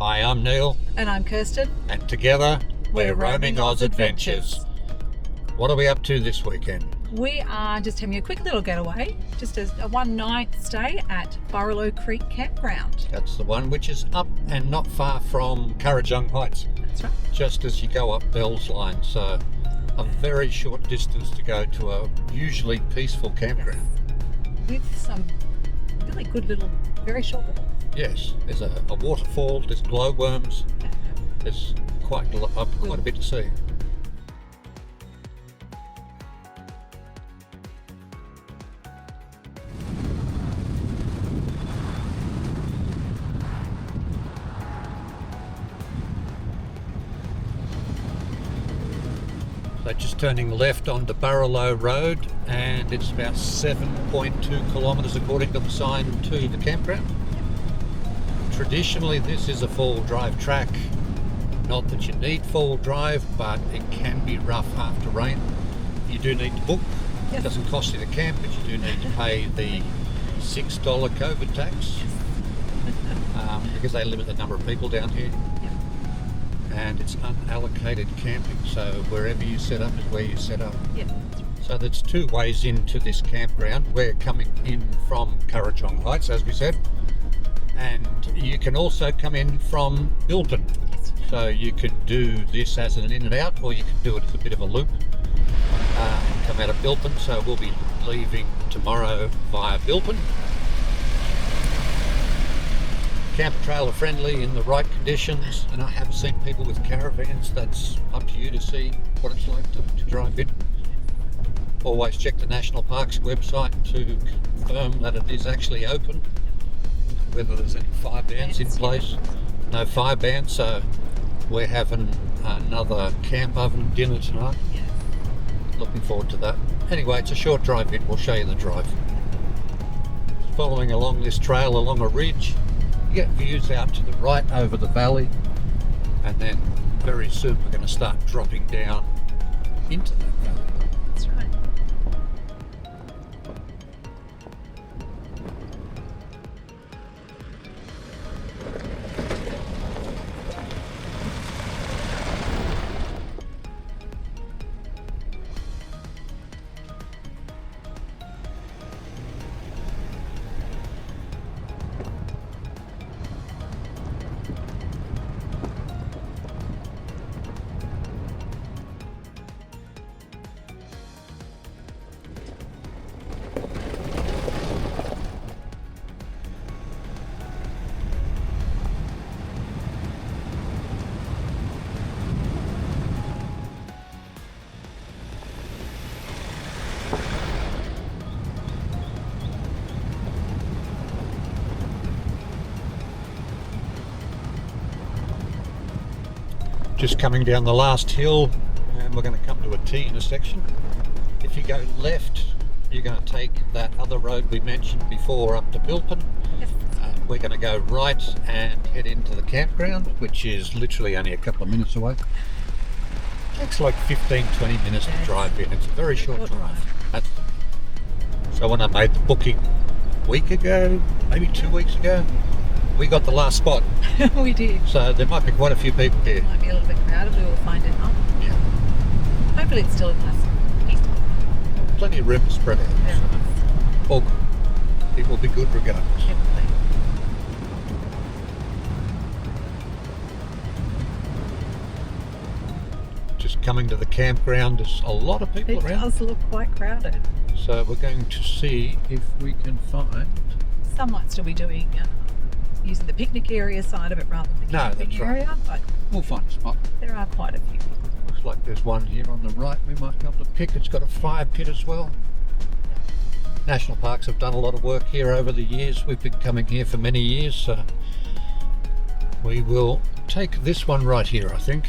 Hi, I'm Neil. And I'm Kirsten. And together, we're Roaming Roaming Oz Adventures. What are we up to this weekend? We are just having a quick little getaway, just a one-night stay at Burralow Creek Campground. That's the one which is up and not far from Kurrajong Heights. That's right. Just as you go up Bell's Line. So a very short distance to go to a usually peaceful campground. With some really good little, very short little. Yes, there's a waterfall, there's glowworms, there's quite a bit to see. So just turning left onto Burralow Road, and it's about 7.2 kilometres according to the sign to the campground. Traditionally this is a four-wheel drive track. Not that you need four-wheel drive, but it can be rough after rain. You do need to book. Yes. It doesn't cost you to camp, but you do need to pay the $6 COVID tax because they limit the number of people down here. And it's unallocated camping, so wherever you set up is where you set up. Yeah. So there's two ways into this campground. We're coming in from Kurrajong Heights, as we said, and you can also come in from Bilpin. So you can do this as an in and out, or you can do it as a bit of a loop and come out of Bilpin. So we'll be leaving tomorrow via Bilpin. Camper trailer friendly in the right conditions, and I have seen people with caravans. That's up to you to see what it's like to drive in. Always check the National Parks website to confirm that it is actually open, whether there's any fire bans in place. No fire bans, so we're having another camp oven dinner tonight. Looking forward to that. Anyway, it's a short drive in, we'll show you the drive. Following along this trail along a ridge, you get views out to the right over the valley, and then very soon we're going to start dropping down into that valley. That's right. Just coming down the last hill, and we're going to come to a T intersection. If you go left, you're going to take that other road we mentioned before up to Bilpin. Yes. We're going to go right and head into the campground, which is literally only a couple of minutes away. Takes like 15-20 minutes to drive in. It's a very short drive. So when I made the booking a week ago, maybe 2 weeks ago, we got the last spot. We did. So there might be quite a few people here. Might be a little bit crowded, we will find it out. Yeah. Hopefully it's still a nice, peaceful. Plenty of room to spread out. Very So nice. all good. It will be good regardless. Definitely. Just coming to the campground, there's a lot of people It around. does look quite crowded. So we're going to see if we can find... Some might still be doing using the picnic area side of it rather than the No, camping that's right. area, but We'll find a spot. there are quite a few. Looks like there's one here on the right we might be able to pick. It's got a fire pit as well. National Parks have done a lot of work here over the years. We've been coming here for many years, so we will take this one right here, I think.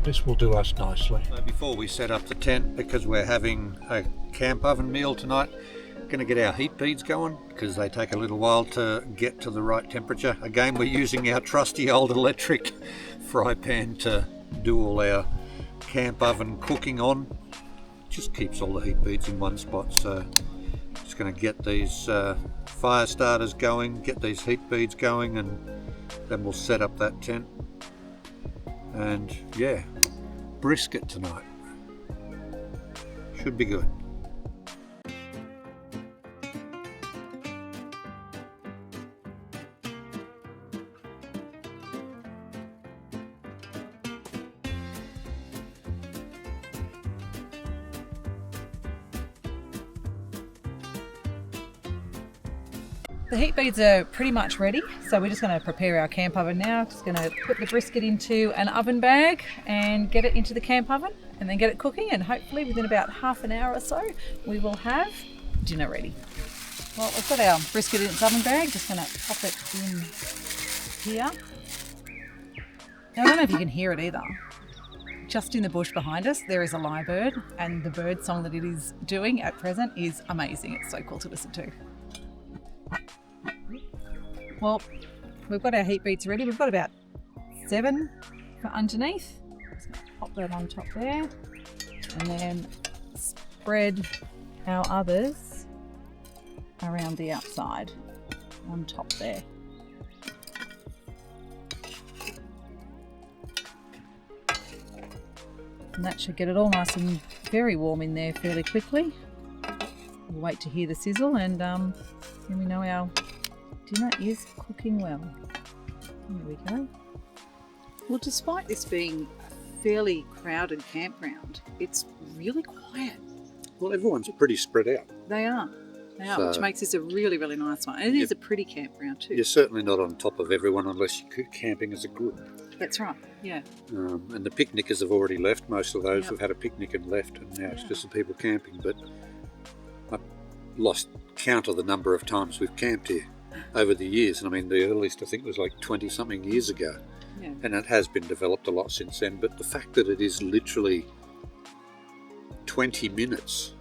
This will do us nicely. So before we set up the tent, because we're having a camp oven meal tonight, going to get our heat beads going because they take a little while to get to the right temperature. Again, we're using our trusty old electric fry pan to do all our camp oven cooking on. Just keeps all the heat beads in one spot, so just going to get these fire starters going, get these heat beads going, and Then we'll set up that tent. And yeah, brisket tonight. Should be good. The heat beads are pretty much ready, so we're just going to prepare our camp oven now. Just going to put the brisket into an oven bag and get it into the camp oven and then get it cooking, and hopefully within about half an hour or so we will have dinner ready. Well, we've got our brisket in its oven bag, just going to pop it in here. Now, I don't know if you can hear it either. Just in the bush behind us there is a lyrebird, and the bird song that it is doing at present is amazing. It's so cool to listen to. Well, we've got our heat beads ready. We've got about 7 for underneath. Just going to pop that on top there, and then spread our others around the outside on top there. And that should get it all nice and very warm in there fairly quickly. We'll wait to hear the sizzle, and then we know our dinner is cooking well. There we go. Well, despite this being a fairly crowded campground, it's really quiet. Well, everyone's pretty spread out. They are, which makes this a really, really nice one. And it is a pretty campground too. You're certainly not on top of everyone unless you're camping as a group. That's right, yeah. And the picnickers have already left. Most of those have had a picnic and left, and now it's just the people camping. But I've lost count of the number of times we've camped here over the years. And I mean, the earliest I think was like 20-something years ago. Yeah. And it has been developed a lot since then. But the fact that it is literally 20 minutes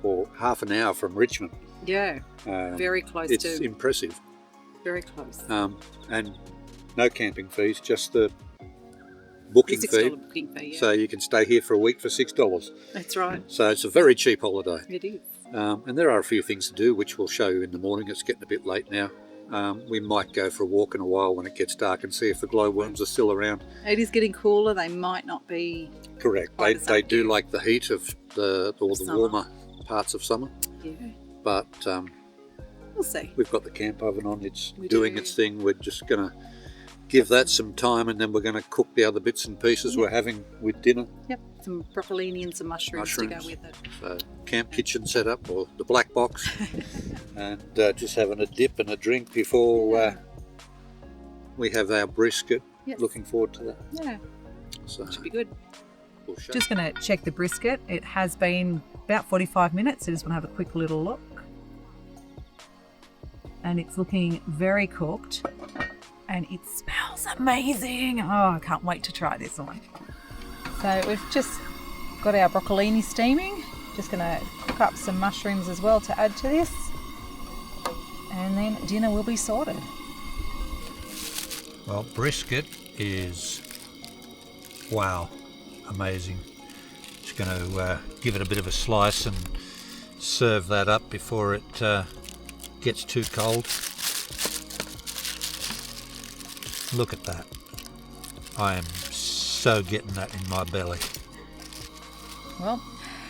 or half an hour from Richmond. Yeah, very close it's impressive. Very close. And no camping fees, just the booking fee. Booking fee, yeah. So you can stay here for a week for $6. That's right. So it's a very cheap holiday. It is. And there are a few things to do, which we'll show you in the morning. It's getting a bit late now. We might go for a walk in a while when it gets dark and see if the glowworms are still around. It is getting cooler. They might not be. Correct. They do like the heat of the warmer parts of summer. Yeah. But we'll see. We've got the camp oven on. It's doing its thing. We're just going to give that some time, and then we're going to cook the other bits and pieces we're having with dinner. Yep, some broccolini and some mushrooms to go with it. So camp kitchen set up, or the black box, and just having a dip and a drink before we have our brisket. Yep. Looking forward to that. Yeah, so should be good. We'll just going to check the brisket. It has been about 45 minutes. I just want to have a quick little look. And it's looking very cooked. And it smells amazing. Oh, I can't wait to try this one. So we've just got our broccolini steaming. Just going to cook up some mushrooms as well to add to this. And then dinner will be sorted. Well, brisket is, wow, amazing. Just going to give it a bit of a slice and serve that up before it gets too cold. Look at that. I am so getting that in my belly. Well,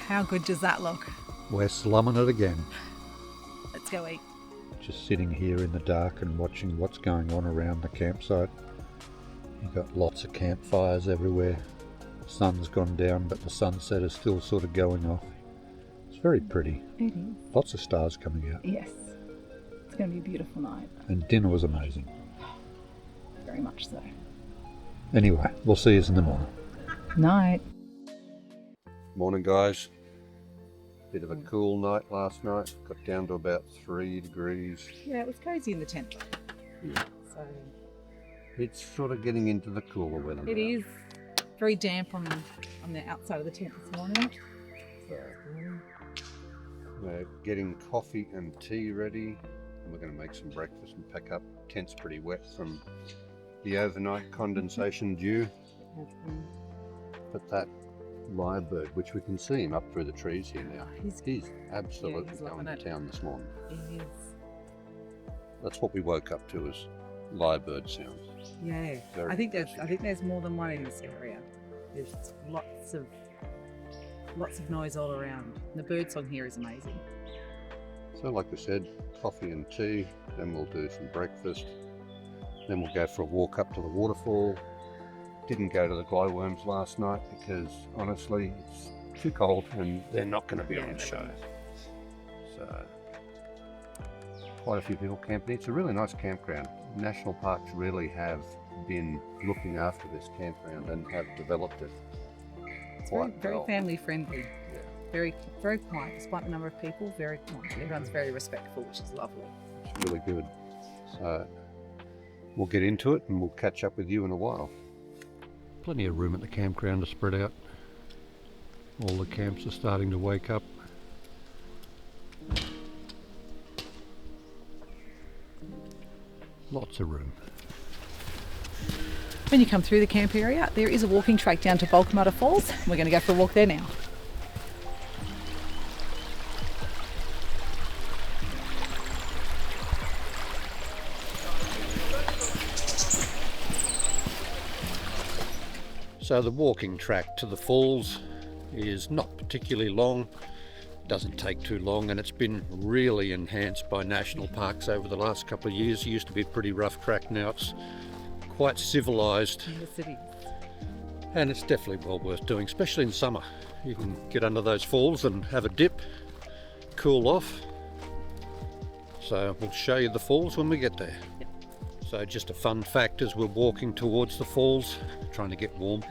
how good does that look? We're slumming it again. Let's go eat. Just sitting here in the dark and watching what's going on around the campsite. You've got lots of campfires everywhere. The sun's gone down, but the sunset is still sort of going off. It's very pretty. It is. Lots of stars coming out. Yes. It's going to be a beautiful night. And dinner was amazing. Very much so. Anyway, we'll see you in the morning. Night. Morning, guys. Bit of a cool night last night. Got down to about 3 degrees. Yeah, it was cosy in the tent. Yeah. So it's sort of getting into the cooler weather. It is very damp on the outside of the tent this morning. So we're getting coffee and tea ready, and we're going to make some breakfast and pack up. Tent's pretty wet from the overnight condensation dew. But that lyrebird, which we can see him up through the trees here now, he's absolutely going to town this morning. He is. That's what we woke up to, as lyrebird sounds. Yeah, Very I think impressive. there's more than one in this area. There's lots of noise all around. The bird song here is amazing. So like I said, coffee and tea, then we'll do some breakfast, then we'll go for a walk up to the waterfall. Didn't go to the glowworms last night because honestly it's too cold and they're not going to be on show. So quite a few people camping. It's a really nice campground. National parks really have been looking after this campground and have developed it It's quite very well. family friendly. Yeah. Very quiet, despite the number of people. Very quiet. Everyone's very respectful, which is lovely. It's really good. So we'll get into it and we'll catch up with you in a while. Plenty of room at the campground to spread out. All the camps are starting to wake up. Lots of room. When you come through the camp area, there is a walking track down to Bulcamatta Falls. We're going to go for a walk there now. So the walking track to the falls is not particularly long, doesn't take too long, and it's been really enhanced by national parks over the last couple of years. It used to be a pretty rough track, now it's quite civilised, In the city. and it's definitely well worth doing, especially in summer. You can get under those falls and have a dip, cool off. So we'll show you the falls when we get there. So just a fun fact as we're walking towards the falls, trying to get warm.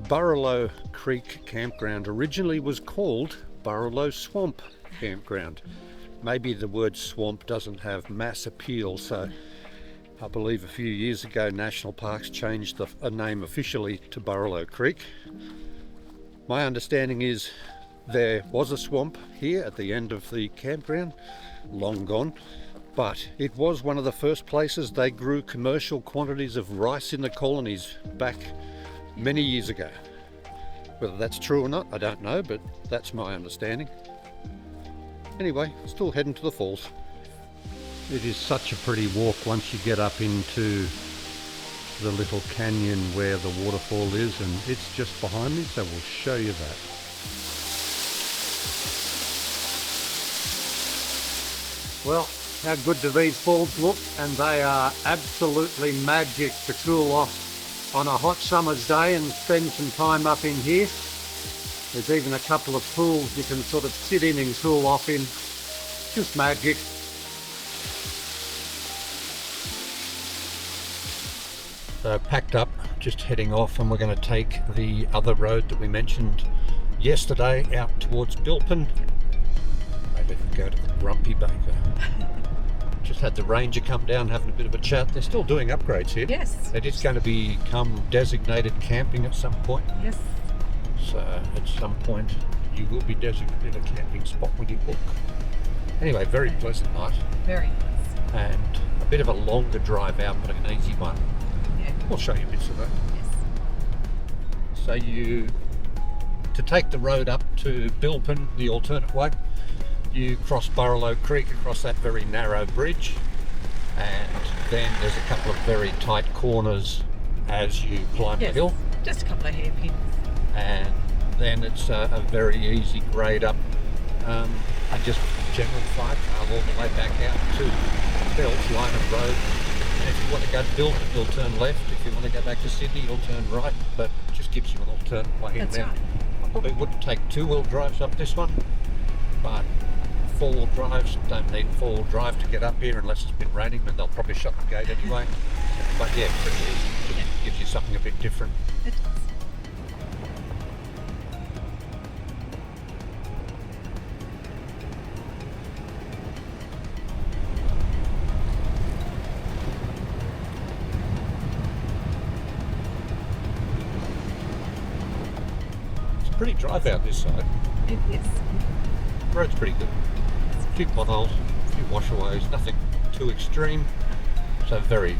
Burralow Creek Campground originally was called Burralow Swamp Campground. Maybe the word swamp doesn't have mass appeal, so I believe a few years ago National Parks changed the name officially to Burralow Creek. My understanding is there was a swamp here at the end of the campground, long gone, but it was one of the first places they grew commercial quantities of rice in the colonies back many years ago. Whether that's true or not, I don't know, but that's my understanding. Anyway, still heading to the falls. It is such a pretty walk once you get up into the little canyon where the waterfall is, and it's just behind me, so we'll show you that. Well, how good do these falls look? And they are absolutely magic to cool off on a hot summer's day and spend some time up in here. There's even a couple of pools you can sort of sit in and cool off in. Just magic. So packed up, just heading off, and we're going to take the other road that we mentioned yesterday out towards Bilpin. Maybe we can go to the Grumpy Baker. Just had the ranger come down having a bit of a chat. They're still doing upgrades here. Yes. It is going to become designated camping at some point. Yes. So at some point you will be designated a camping spot when you book. Anyway, very pleasant night Very nice. and a bit of a longer drive out, but an easy one. Yeah. We'll show you bits of that. Yes. So to take the road up to Bilpin, the alternate way, you cross Burralow Creek across that very narrow bridge, and then there's a couple of very tight corners as you climb the Yes. hill, Just a couple of hairpins. and then it's a very easy grade up, and just general flight trail all the way back out to Bell's line of road. And if you want to go to Bilpin, you'll turn left. If you want to go back to Sydney, you'll turn right, but it just gives you an alternate way in That's there. right. I probably wouldn't take two-wheel drives up this one, but four-wheel drives don't need four-wheel drive to get up here unless it's been raining, then they'll probably shut the gate anyway. But yeah, pretty easy. Just gives you something a bit different. It does. It's a pretty drive out this side. It is. Road's pretty good. A few potholes, a few washaways, nothing too extreme. So very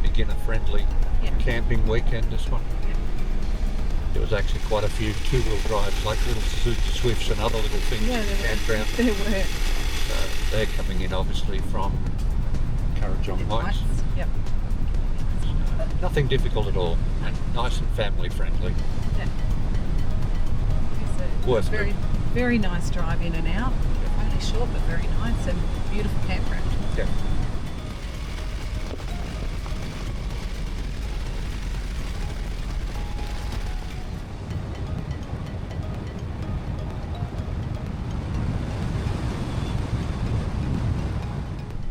beginner friendly Yeah. camping weekend this one. There was actually quite a few two-wheel drives, like little Suzuki Swifts and other little things Yeah, in the campground. There were. So they're coming in obviously from Kurrajong Heights. Yep. Nothing difficult at all, and nice and family friendly. Yeah. It's Worth a very, it. very nice drive in and out. Only short, but very nice and beautiful campground. Yeah.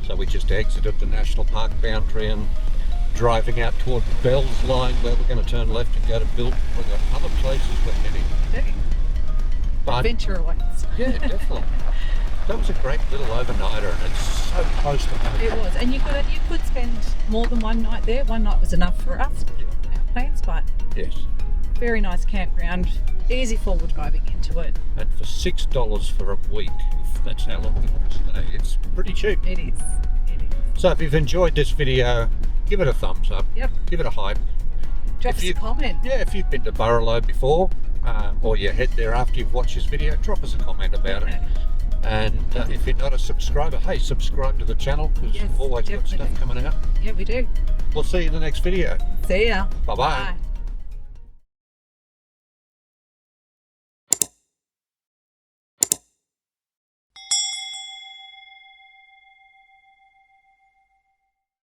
So we just exited the national park boundary and driving out toward the Bells line where we're going to turn left and go to Bilpin. We've got other places we're heading. Okay. But Adventure awaits. yeah, definitely. That was a great little overnighter, and it's so close to home. It was, and you could spend more than one night there. One night was enough for us, our plans, but Yes. very nice campground. Easy forward driving into it. And for $6 for a week, if that's how long we want to stay, it's pretty cheap. It is. It is. So if you've enjoyed this video, give it a thumbs up. Yep. Give it a hype. Drop If us a you- comment. Yeah, if you've been to Burralow before, or you head there after you've watched this video, drop us a comment about it. And if you're not a subscriber, hey, subscribe to the channel, because Yes, we've always got definitely. stuff coming out. Yeah, we do. We'll see you in the next video. See ya. Bye-bye. Bye.